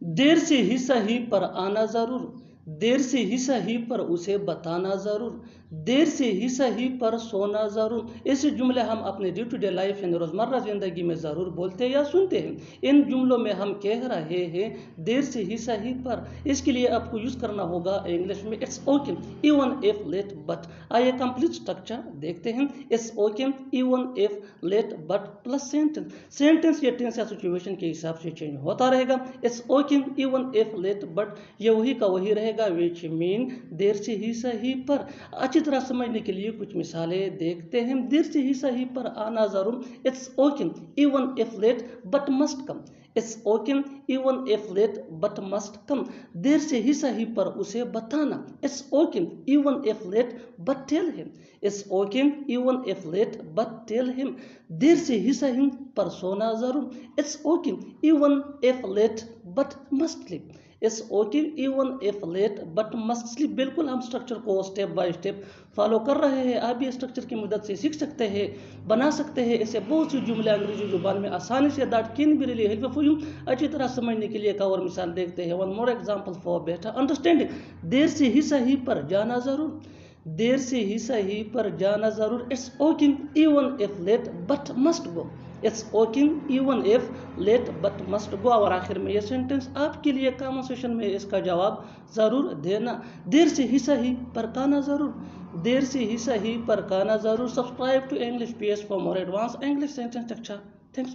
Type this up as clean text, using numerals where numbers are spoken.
دیر سے ہی سہی پر آنا ضرور، دیر سے ہی سہی پر اسے بتانا ضرور، دیر سے ہی سہی پر سونا ضرور۔ ایسے جملے ہم اپنے ڈے ٹو ڈے لائف یعنی روزمرہ زندگی میں ضرور بولتے یا سنتے ہیں۔ ان جملوں میں ہم کہہ رہے ہیں دیر سے ہی سہی پر۔ اس کے لیے آپ کو یوز کرنا ہوگا انگلش میں it's okay even if late but. آئیے کمپلیٹ اسٹرکچر دیکھتے ہیں۔ It's okay even if late but plus sentence. Sentence یا ٹینس یا سچویشن کے حساب سے چینج ہوتا رہے گا۔ It's okay even if late but یہ وہی کا وہی رہے گا which mean دیر سے ہی صحیح پر۔ اچھی طرح سمجھنے کے لیے کچھ مثالیں دیکھتے ہیں۔ دیر سے ہی صحیح پر آنا ضرور، it's okay even if late but must come. It's okay even if late but must come. دیر سے ہی صحیح پر اسے بتانا، it's okay even if late but tell him. It's okay even if late but tell him. دیر سے ہی صحیح پر سونا ضرور، it's okay even if late but must sleep. It's okay even if late but must sleep. بالکل ہم structure کو اسٹیپ بائی اسٹیپ فالو کر رہے ہیں۔ آپ بھی اسٹرکچر کی مدد سے سیکھ سکتے ہیں، بنا سکتے ہیں ایسے بہت سی جملے انگریزی زبان میں آسانی سے۔ That can be really help for you. اچھی طرح سمجھنے کے لیے ایک اور مثال دیکھتے ہیں۔ One more example for better understanding. دیر سے ہی صحیح پر جانا ضرور، دیر سے ہی صحیح پر جانا ضرور، it's okay even if late but must go. It's okay even if late but must go. اور آخر میں یہ سینٹینس آپ کے لیے کامن سیشن میں اس کا جواب ضرور دینا۔ دیر سے ہی صحیح پر کہنا ضرور، دیر سے ہی صحیح پر کہنا ضرور۔ Subscribe to English PS for more advance English sentence structure. Thanks.